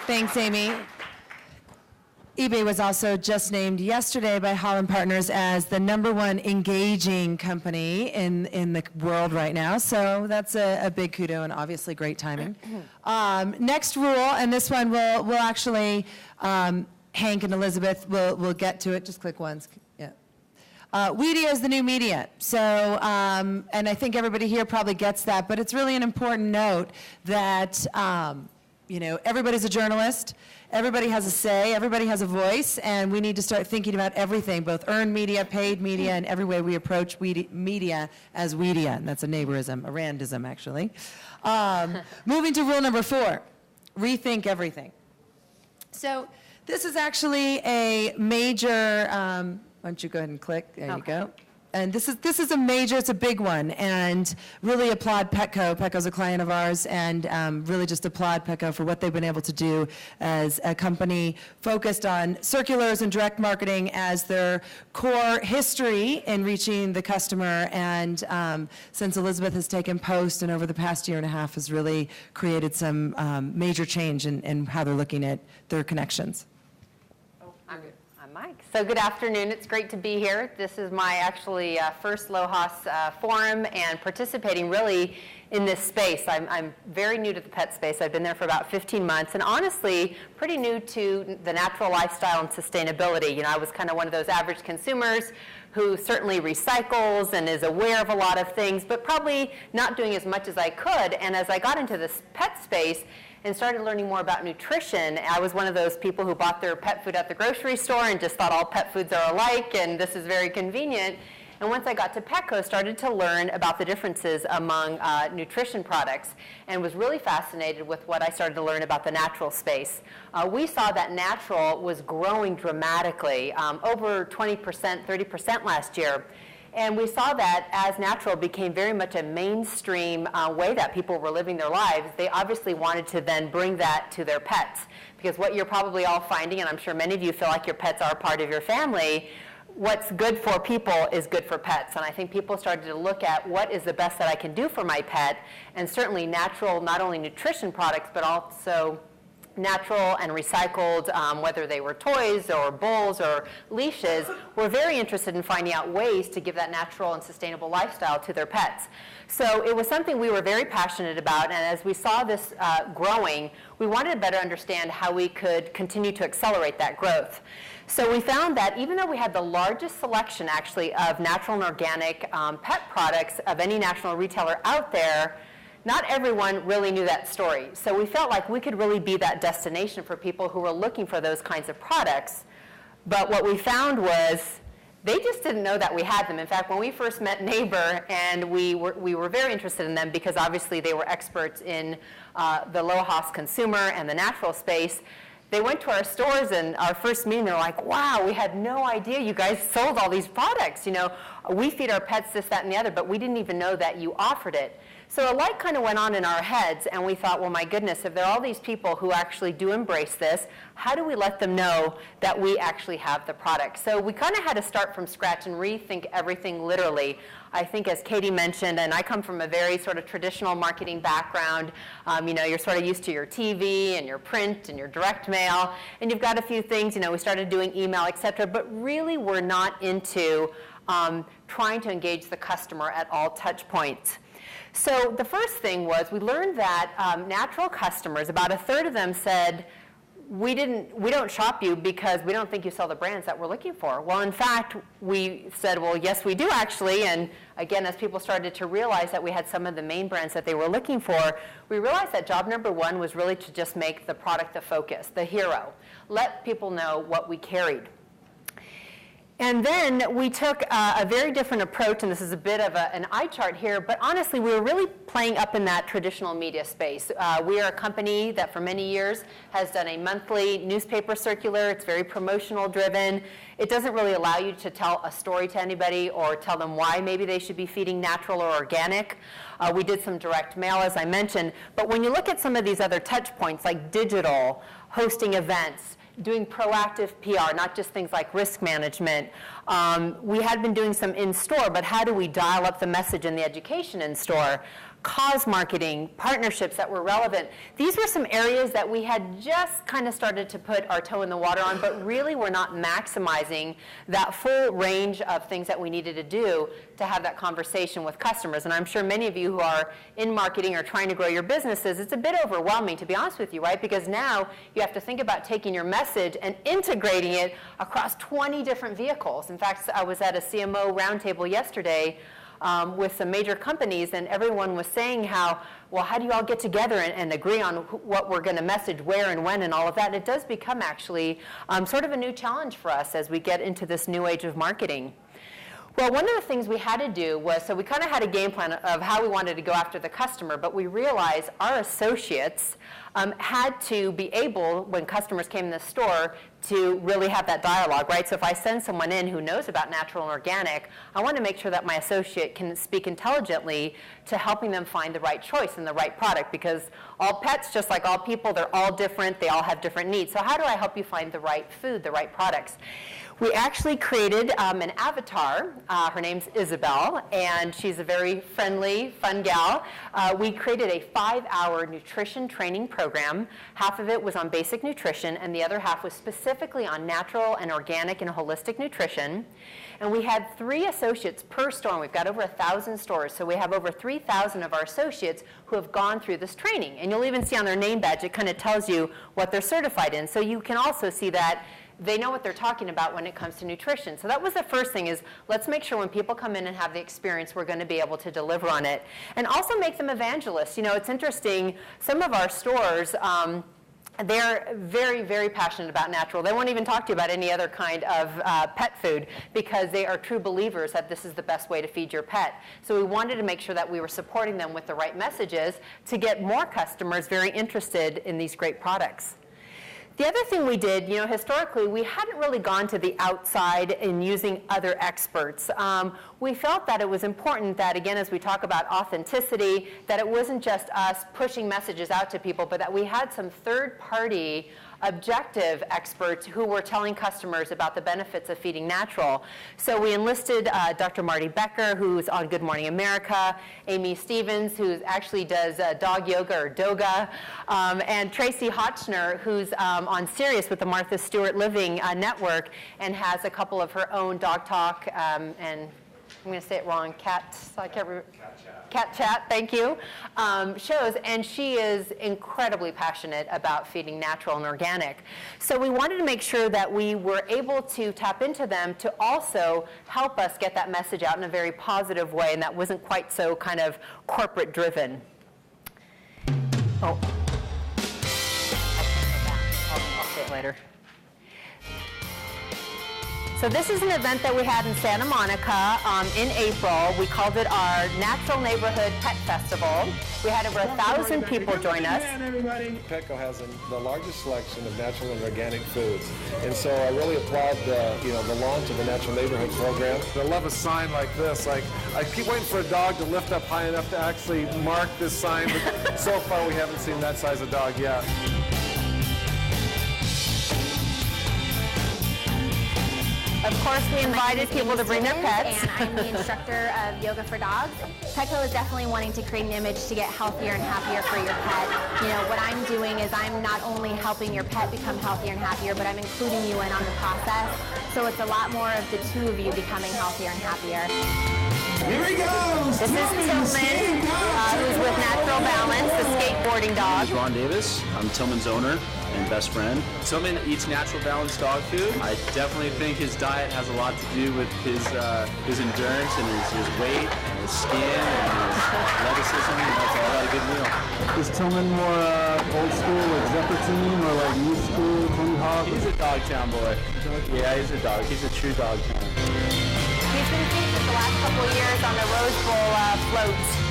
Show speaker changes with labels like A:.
A: Thanks, Amy. eBay was also just named yesterday by Holland Partners as the #1 engaging company in the world right now. So that's a big kudo and obviously great timing. Next rule, and this one will actually, Hank and Elizabeth will get to it. Just click once. Yeah. Media is the new media. So, and I think everybody here probably gets that, but it's really an important note that, you know, everybody's a journalist, everybody has a say, everybody has a voice, and we need to start thinking about everything, both earned media, paid media, and every way we approach media as weedia. And that's a neighborism, a Randism, actually. Moving to rule number 4, rethink everything. So this is actually a major, why don't you go ahead and click, there you go. And this is a major, it's a big one, and really applaud PETCO. PETCO's a client of ours, and really just applaud PETCO for what they've been able to do as a company focused on circulars and direct marketing as their core history in reaching the customer. And since Elizabeth has taken post and over the past year and a half has really created some major change in how they're looking at their connections.
B: Mike. So good afternoon. It's great to be here. This is my actually first LOHAS forum and participating really in this space. I'm very new to the pet space. I've been there for about 15 months and honestly pretty new to the natural lifestyle and sustainability. You know, I was kind of one of those average consumers who certainly recycles and is aware of a lot of things, but probably not doing as much as I could. And as I got into this pet space, and started learning more about nutrition, I was one of those people who bought their pet food at the grocery store and just thought all pet foods are alike and this is very convenient. And once I got to PETCO, started to learn about the differences among nutrition products and was really fascinated with what I started to learn about the natural space. We saw that natural was growing dramatically, over 20%, 30% last year. And we saw that as natural became very much a mainstream way that people were living their lives, they obviously wanted to then bring that to their pets. Because what you're probably all finding, and I'm sure many of you feel like your pets are part of your family, what's good for people is good for pets. And I think people started to look at what is the best that I can do for my pet, and certainly natural, not only nutrition products, but also natural and recycled, whether they were toys or bowls or leashes, were very interested in finding out ways to give that natural and sustainable lifestyle to their pets. So it was something we were very passionate about, and as we saw this growing, we wanted to better understand how we could continue to accelerate that growth. So we found that even though we had the largest selection actually of natural and organic pet products of any national retailer out there, not everyone really knew that story. So we felt like we could really be that destination for people who were looking for those kinds of products. But what we found was they just didn't know that we had them. In fact, when we first met Neighbor, and we were very interested in them because obviously they were experts in the LOHAS consumer and the natural space, they went to our stores and our first meeting, they're like, wow, we had no idea you guys sold all these products. You know, we feed our pets this, that, and the other, but we didn't even know that you offered it. So a light kind of went on in our heads, and we thought, well, my goodness, if there are all these people who actually do embrace this, how do we let them know that we actually have the product? So we kind of had to start from scratch and rethink everything literally. I think as Katy mentioned, and I come from a very sort of traditional marketing background, you know, you're sort of used to your TV and your print and your direct mail, and you've got a few things, you know, we started doing email, et cetera, but really we're not into trying to engage the customer at all touch points. So the first thing was we learned that natural customers, about 1/3 of them said, we don't shop you because we don't think you sell the brands that we're looking for. Well, in fact, we said, well, yes, we do actually. And again, as people started to realize that we had some of the main brands that they were looking for, we realized that job number 1 was really to just make the product the focus, the hero. Let people know what we carried. And then we took a very different approach, and this is a bit of an eye chart here, but honestly, we were really playing up in that traditional media space. We are a company that for many years has done a monthly newspaper circular. It's very promotional driven. It doesn't really allow you to tell a story to anybody or tell them why maybe they should be feeding natural or organic. We did some direct mail, as I mentioned, but when you look at some of these other touch points like digital, hosting events, doing proactive PR, not just things like risk management. We had been doing some in-store, but how do we dial up the message and the education in-store? cause marketing, partnerships that were relevant. These were some areas that we had just kind of started to put our toe in the water on, but really were not maximizing that full range of things that we needed to do to have that conversation with customers. And I'm sure many of you who are in marketing or trying to grow your businesses, it's a bit overwhelming, to be honest with you, right? Because now you have to think about taking your message and integrating it across 20 different vehicles. In fact, I was at a CMO roundtable yesterday with some major companies, and everyone was saying how, well, how do you all get together and agree on what we're going to message where and when and all of that? And it does become actually sort of a new challenge for us as we get into this new age of marketing. Well, one of the things we had to do was, so we kind of had a game plan of how we wanted to go after the customer, but we realized our associates had to be able, when customers came in the store, to really have that dialogue, right? So if I send someone in who knows about natural and organic, I want to make sure that my associate can speak intelligently to helping them find the right choice and the right product, because all pets, just like all people, they're all different, they all have different needs. So how do I help you find the right food, the right products? We actually created an avatar. Her name's Isabel, and she's a very friendly, fun gal. We created a 5-hour nutrition training program. Half of it was on basic nutrition, and the other half was specifically on natural and organic and holistic nutrition. And we had 3 associates per store, and we've got over 1,000 stores, so we have over 3,000 of our associates who have gone through this training. And you'll even see on their name badge, it kind of tells you what they're certified in. So you can also see that they know what they're talking about when it comes to nutrition. So that was the first thing, is let's make sure when people come in and have the experience, we're going to be able to deliver on it. And also make them evangelists. You know, it's interesting, some of our stores, they're very, very passionate about natural. They won't even talk to you about any other kind of pet food, because they are true believers that this is the best way to feed your pet. So we wanted to make sure that we were supporting them with the right messages to get more customers very interested in these great products. The other thing we did, you know, historically, we hadn't really gone to the outside in using other experts. We felt that it was important that, again, as we talk about authenticity, that it wasn't just us pushing messages out to people, but that we had some third-party objective experts who were telling customers about the benefits of feeding natural. So we enlisted Dr. Marty Becker, who's on Good Morning America, Amy Stevens, who actually does dog yoga or doga, and Tracy Hotchner, who's on Sirius with the Martha Stewart Living Network, and has a couple of her own dog talk, and I'm going to say it wrong, Cat Chat, thank you, shows, and she is incredibly passionate about feeding natural and organic. So we wanted to make sure that we were able to tap into them to also help us get that message out in a very positive way, and that wasn't quite so kind of corporate driven. Oh, I'll say it later. So this is an event that we had in Santa Monica in April. We called it our Natural Neighborhood Pet Festival. We had over 1,000 people join us.
C: PETCO has the largest selection of natural and organic foods, and so I really applaud the launch of the Natural Neighborhood program. I love a sign like this. Like, I keep waiting for a dog to lift up high enough to actually mark this sign, but so far we haven't seen that size of dog yet.
B: Of course, we invited people to bring their pets.
D: And I'm the instructor of Yoga for Dogs. PETCO is definitely wanting to create an image to get healthier and happier for your pet. You know, what I'm doing is I'm not only helping your pet become healthier and happier, but I'm including you in on the process. So it's a lot more of the two of you becoming healthier and happier.
E: Here he goes!
B: This is Tillman, who's with Natural Balance, the skateboarding dog.
F: This is Ron Davis. I'm Tillman's owner and best friend. Tillman eats Natural Balance dog food. I definitely think his diet has a lot to do with his endurance and his weight and his skin and his athleticism. You know, it's all about a good meal.
G: Is Tillman more old school, like Zephyr Team, or like new school, Tony Hawk?
F: He's a Dogtown boy. Yeah, he's a dog. He's a true Dogtown.
B: He's been featured the last couple of years on the Rose Bowl floats.